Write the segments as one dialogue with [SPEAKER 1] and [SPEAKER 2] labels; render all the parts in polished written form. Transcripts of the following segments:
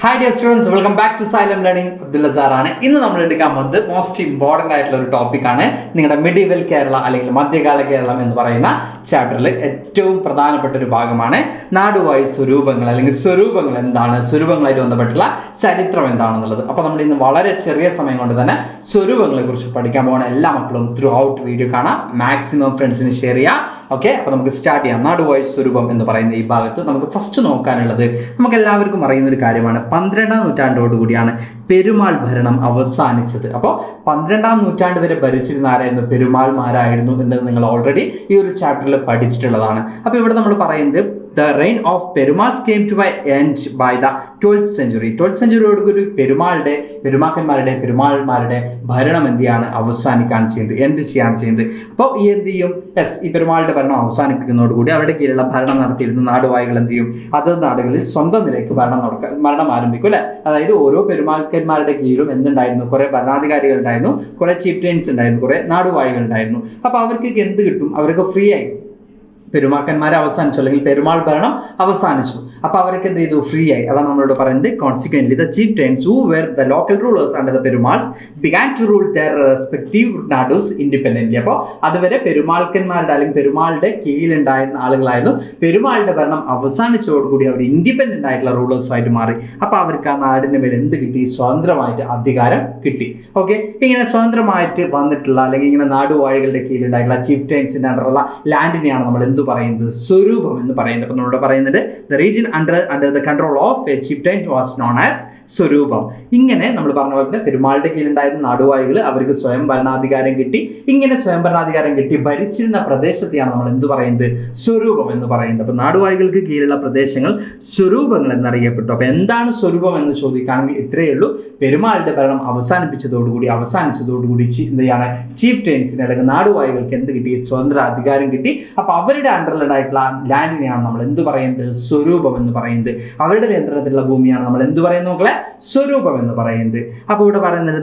[SPEAKER 1] Hi dear students, welcome back to Xylem learning. Abdullah സാറാണ്. ഇന്ന് നമ്മൾ എടുക്കാൻ പോകുന്നത് മോസ്റ്റ് ഇമ്പോർട്ടൻ്റ് ആയിട്ടുള്ള ഒരു ടോപ്പിക്കാണ്. നിങ്ങളുടെ മിഡീവൽ കേരള അല്ലെങ്കിൽ മധ്യകാല കേരളം എന്ന് പറയുന്ന ചാപ്റ്ററിൽ ഏറ്റവും പ്രധാനപ്പെട്ട ഒരു ഭാഗമാണ് നാടുവാഴി സ്വരൂപങ്ങൾ അല്ലെങ്കിൽ സ്വരൂപങ്ങൾ എന്താണ്, സ്വരൂപങ്ങളായിട്ട് ബന്ധപ്പെട്ടുള്ള ചരിത്രം എന്താണെന്നുള്ളത്. അപ്പോൾ നമ്മൾ ഇന്ന് വളരെ ചെറിയ സമയം കൊണ്ട് തന്നെ സ്വരൂപങ്ങളെ കുറിച്ച് പഠിക്കാൻ പോകുന്ന എല്ലാ മക്കളും ത്രൂ ഔട്ട് വീഡിയോ കാണാം, മാക്സിമം ഫ്രണ്ട്സിന് ഷെയർ ചെയ്യാം. ഓക്കെ, അപ്പോൾ നമുക്ക് സ്റ്റാർട്ട് ചെയ്യാം. നാടുവാഴി സ്വരൂപം എന്ന് പറയുന്ന ഈ ഭാഗത്ത് നമുക്ക് ഫസ്റ്റ് നോക്കാനുള്ളത് നമുക്ക് എല്ലാവർക്കും അറിയുന്ന ഒരു കാര്യമാണ്. 12ാം നൂറ്റാണ്ടോടുകൂടിയാണ് പെരുമാൾ ഭരണം അവസാനിച്ചത്. അപ്പോൾ 12ാം നൂറ്റാണ്ട് വരെ ഭരിച്ചിരുന്ന ആരായിരുന്നു? പെരുമാൾമാരായിരുന്നു എന്ന് നിങ്ങൾ ഓൾറെഡി ഈ ഒരു ചാപ്റ്ററിൽ പഠിച്ചിട്ടുള്ളതാണ്. അപ്പോൾ ഇവിടെ നമ്മൾ പറയുന്നത് The reign of Perumals came to an end by the 12th century. 12th centuryയോടുകൂടി പെരുമാൾമാരുടെ ഭരണം എന്തിയാണ് അവസാനിക്കാൻ ചെയ്യുന്നത്, എന്ത് ചെയ്യാൻ ചെയ്യുന്നത്. അപ്പോൾ ഈ എന്ത് ചെയ്യും? ഈ പെരുമാളുടെ ഭരണം അവസാനിപ്പിക്കുന്നതോടുകൂടി അവരുടെ കീഴിലുള്ള ഭരണം നടത്തിയിരുന്ന നാടുവാഴികൾ എന്ത് ചെയ്യും? അതത് നാടുകളിൽ സ്വന്തം നിലയ്ക്ക് ഭരണം ആരംഭിക്കും അല്ലെ. അതായത് ഓരോ പെരുമാൾക്കന്മാരുടെ കീഴിലും എന്തുണ്ടായിരുന്നു? കുറെ ഭരണാധികാരികൾ ഉണ്ടായിരുന്നു, കുറെ ചീഫ് ട്രെയിൻസ് ഉണ്ടായിരുന്നു, കുറെ നാടുവാഴികൾ ഉണ്ടായിരുന്നു. അപ്പോൾ അവർക്ക് എന്ത് കിട്ടും? അവർക്ക് ഫ്രീ ആയി പെരുമാക്കന്മാരെ അവസാനിച്ചു അല്ലെങ്കിൽ പെരുമാൾ ഭരണം അവസാനിച്ചു. അപ്പോൾ അവർക്ക് എന്ത് ചെയ്തു? ഫ്രീ ആയി. അതാണ് നമ്മളോട് പറയുന്നത്. Consequently the chieftains who were the local rulers under the Perumals began to rule their respective nadus independently. അപ്പോൾ അതുവരെ പെരുമാൾക്കന്മാരുടെ അല്ലെങ്കിൽ പെരുമാളുടെ കീഴിലുണ്ടായിരുന്ന ആളുകളായിരുന്നു. പെരുമാളുടെ ഭരണം അവസാനിച്ചതോടുകൂടി അവർ ഇൻഡിപെൻഡന്റ് ആയിട്ടുള്ള റൂളേഴ്സായിട്ട് മാറി. അപ്പോൾ അവർക്ക് ആ നാടിന്റെ മേൽ എന്ത് കിട്ടി? സ്വതന്ത്രമായിട്ട് അധികാരം കിട്ടി. ഓക്കെ, ഇങ്ങനെ സ്വതന്ത്രമായിട്ട് വന്നിട്ടുള്ള അല്ലെങ്കിൽ ഇങ്ങനെ നാടുവാഴികളുടെ കീഴിലുണ്ടായിട്ടുള്ള ചീഫ് ട്രെയിൻസിന്റെ അണ്ടറുള്ള ലാൻഡിനെയാണ് നമ്മൾ എന്ത് പറയുന്നത്? സ്വരൂപം എന്ന് പറയുന്നത്. അപ്പോൾ നമ്മളോട് പറയുന്നത് the region under the control of A chief train was known as സ്വരൂപം. ഇങ്ങനെ നമ്മൾ പറഞ്ഞ പോലെ തന്നെ പെരുമാളുടെ കീഴിലുണ്ടായിരുന്ന നാടുവാഴികൾ അവർക്ക് സ്വയം ഭരണാധികാരം കിട്ടി. ഇങ്ങനെ സ്വയം ഭരണാധികാരം കിട്ടി ഭരിച്ചിരുന്ന പ്രദേശത്തെയാണ് നമ്മൾ എന്ത് പറയുന്നത്? സ്വരൂപം എന്ന് പറയുന്നത്. അപ്പോൾ നാടുവാഴികൾക്ക് കീഴിലുള്ള പ്രദേശങ്ങൾ സ്വരൂപങ്ങൾ എന്നറിയപ്പെട്ടു. അപ്പോൾ എന്താണ് സ്വരൂപം എന്ന് ചോദിക്കുകയാണെങ്കിൽ ഇത്രയേ ഉള്ളൂ. പെരുമാളുടെ ഭരണം അവസാനിച്ചതോടുകൂടി എന്താണ് ചീഫ് ട്രെയിൻസിന് അല്ലെങ്കിൽ നാടുവാഴികൾക്ക് എന്ത് കിട്ടി? സ്വതന്ത്ര അധികാരം കിട്ടി. അപ്പോൾ അവരുടെ അണ്ടറിലുണ്ടായിട്ടുള്ള ലാൻഡിനെയാണ് നമ്മൾ എന്ത് പറയുന്നത്? സ്വരൂപം എന്ന് പറയുന്നത്. അവരുടെ നിയന്ത്രണത്തിലുള്ള ഭൂമിയാണ് നമ്മൾ എന്ത് പറയുന്നത് മക്കളെ? സ്വരൂപം എന്ന് പറയുന്നത്. അപ്പോൾ ഇവിടെ പറയുന്നത്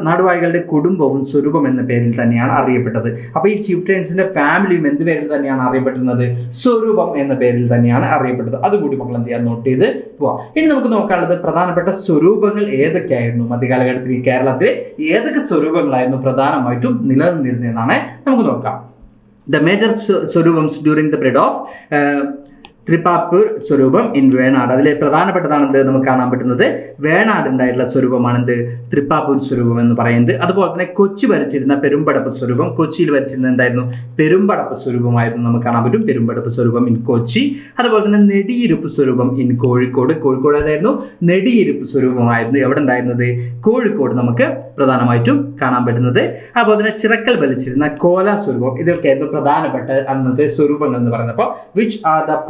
[SPEAKER 1] നാടുവാഴികളുടെ കുടുംബവും സ്വരൂപം എന്ന പേരിൽ തന്നെയാണ് അറിയപ്പെട്ടത്. അപ്പോൾ ഈ ചീഫ് ട്രെയിൻസിന്റെ ഫാമിലിയും എന്ത് പേരിൽ തന്നെയാണ് അറിയപ്പെടുന്നത്? സ്വരൂപം എന്ന പേരിൽ തന്നെയാണ് അറിയപ്പെട്ടത്. അതുകൂടി മക്കൾ എന്ത് ചെയ്യാൻ നോട്ട് ചെയ്ത് പോവാം. ഇനി നമുക്ക് നോക്കാനുള്ളത് പ്രധാനപ്പെട്ട സ്വരൂപങ്ങൾ ഏതൊക്കെയായിരുന്നു മധ്യകാലഘട്ടത്തിൽ ഈ കേരളത്തിൽ ഏതൊക്കെ സ്വരൂപങ്ങളായിരുന്നു പ്രധാനമായിട്ടും നിലനിന്നിരുന്നതെന്നാണ് നമുക്ക് നോക്കാം. The major swaroopams during the period of Thrippappur Swaroopam in Venad. അതിലെ പ്രധാനപ്പെട്ടതാണെന്ത് നമുക്ക് കാണാൻ പറ്റുന്നത്? വേണാട് ഉണ്ടായിട്ടുള്ള സ്വരൂപമാണെന്ത്? തൃപ്പാപ്പൂർ സ്വരൂപം എന്ന് പറയുന്നത്. അതുപോലെ തന്നെ കൊച്ചി ഭരിച്ചിരുന്ന പെരുമ്പടപ്പ് സ്വരൂപം, കൊച്ചിയിൽ ഭരിച്ചിരുന്ന എന്തായിരുന്നു? പെരുമ്പടപ്പ് സ്വരൂപമായിരുന്നു നമുക്ക് കാണാൻ പറ്റും. പെരുമ്പടപ്പ് സ്വരൂപം ഇൻ കൊച്ചി. അതുപോലെ തന്നെ നെടിയിരുപ്പ് സ്വരൂപം ഇൻ കോഴിക്കോട്. കോഴിക്കോട് ഏതായിരുന്നു? നെടിയിരുപ്പ് സ്വരൂപമായിരുന്നു. എവിടെ ഉണ്ടായിരുന്നത്? കോഴിക്കോട് നമുക്ക് പ്രധാനമായിട്ടും കാണാൻ പറ്റുന്നത്. അതുപോലെ തന്നെ ചിറക്കൽ ഭരിച്ചിരുന്ന കോല സ്വരൂപം. ഇതൊക്കെയായിരുന്നു പ്രധാനപ്പെട്ട അന്നത്തെ സ്വരൂപങ്ങൾ എന്ന് പറയുന്നത്. അപ്പോൾ which are the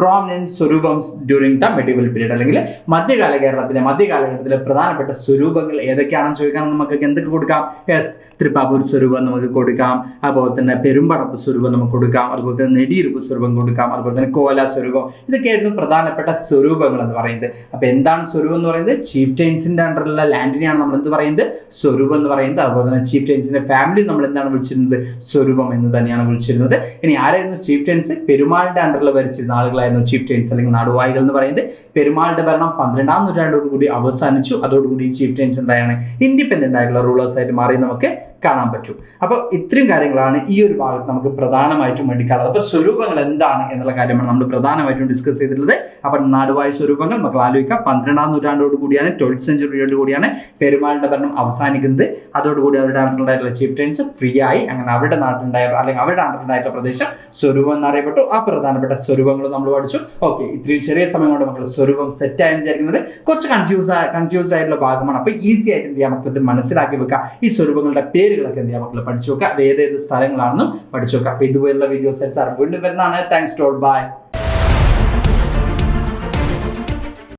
[SPEAKER 1] swaroopams during the medieval period അല്ലെങ്കിൽ മധ്യകാലഘട്ടത്തിലെ പ്രധാനപ്പെട്ട സ്വരൂപങ്ങൾ ഏതൊക്കെയാണെന്ന് ചോദിക്കാൻ നമുക്ക് എന്തൊക്കെ കൊടുക്കാം? യെസ്, തൃപ്പാപ്പൂർ സ്വരൂപം നമുക്ക് കൊടുക്കാം, അതുപോലെ തന്നെ പെരുമ്പടപ്പ് സ്വരൂപം നമുക്ക് കൊടുക്കാം, അതുപോലെ തന്നെ നെടിയിരുപ്പ് സ്വരൂപം കൊടുക്കാം, അതുപോലെ തന്നെ കോല സ്വരൂപം. ഇതൊക്കെയായിരുന്നു പ്രധാനപ്പെട്ട സ്വരൂപങ്ങൾ എന്ന് പറയുന്നത്. അപ്പോൾ എന്താണ് സ്വരൂപം എന്ന് പറയുന്നത്? ചീഫ് ട്രെയിൻസിന്റെ അണ്ടറിലുള്ള ലാൻഡിനെയാണ് നമ്മൾ എന്ത് പറയുന്നത്? സ്വരൂപം എന്ന് പറയുന്നത്. അതുപോലെ തന്നെ ചീഫ് ട്രെയിൻസിന്റെ ഫാമിലി നമ്മൾ എന്താണ് വിളിച്ചിരുന്നത്? സ്വരൂപം എന്ന് തന്നെയാണ് വിളിച്ചിരുന്നത്. ഇനി ആരായിരുന്നു ചീഫ് ട്രെയിൻസ്? പെരുമാളുടെ അണ്ടറിൽ ഭരിച്ചിരുന്ന ആളുകളായിരുന്നു ചീഫ് ട്രെയിൻസ് അല്ലെങ്കിൽ നാടുവാഴികൾ എന്ന് പറയുന്നത്. പെരുമാളുടെ ഭരണം 12ാം നൂറ്റാണ്ടോടുകൂടി അവസാനിച്ചു. അതോടുകൂടി ചീഫ് ട്രെയിൻസ് എന്താണ്? ഇൻഡിപെൻഡന്റ് ആയിട്ടുള്ള റൂളേഴ്സ് ആയിട്ട് മാറി നമുക്ക് കാണാൻ പറ്റും. അപ്പോൾ ഇത്രയും കാര്യങ്ങളാണ് ഈ ഒരു ഭാഗത്ത് നമുക്ക് പ്രധാനമായിട്ടും പഠിക്കാനുള്ളത്. അപ്പോൾ സ്വരൂപങ്ങൾ എന്താണ് എന്നുള്ള കാര്യമാണ് നമ്മൾ പ്രധാനമായിട്ടും ഡിസ്കസ് ചെയ്തിട്ടുള്ളത്. അപ്പോൾ നാടുവാഴി സ്വരൂപങ്ങൾ മക്കൾ ആലോചിക്കുക. 12ാം നൂറ്റാണ്ടോട് കൂടിയാണ്, 12th സെഞ്ചുറിയോട് കൂടിയാണ് പെരുമാളുടെ ഭരണം അവസാനിക്കുന്നത്. അതോടുകൂടി അവരുടെ നാട്ടിലുണ്ടായിട്ടുള്ള ചീഫ് ട്രെയിൻസ് ഫ്രീ ആയി. അങ്ങനെ അവരുടെ നാട്ടിലുണ്ടായ അല്ലെങ്കിൽ അവരുടെ നാട്ടിലുണ്ടായിട്ടുള്ള പ്രദേശം സ്വരൂപം എന്നറിയപ്പെട്ടു. ആ പ്രധാനപ്പെട്ട സ്വരൂപങ്ങളും നമ്മൾ പഠിച്ചു. ഓക്കെ, ഇത്രയും ചെറിയ സമയം കൊണ്ട് മക്കൾ സ്വരൂപം സെറ്റ് ആയെന്ന് വിചാരിക്കുന്നത് കുറച്ച് കൺഫ്യൂസ്ഡ് ആയിട്ടുള്ള ഭാഗമാണ്. അപ്പോൾ ഈസി ആയിട്ട് എന്ത് ചെയ്യാം മക്കൾ ഇത് മനസ്സിലാക്കി വെക്കുക. ഈ സ്വരൂപങ്ങളുടെ പേരുകളൊക്കെ എന്ത് ചെയ്യാം മക്കൾ പഠിച്ചു വെക്കുക. അത് ഏതേത് സ്ഥലങ്ങളാണെന്നും പഠിച്ചു വെക്കുക. അപ്പോൾ ഇതുപോലുള്ള വീഡിയോ സെറ്റ്സ് വീണ്ടും വരുന്നതാണ്. Thanks to all, by.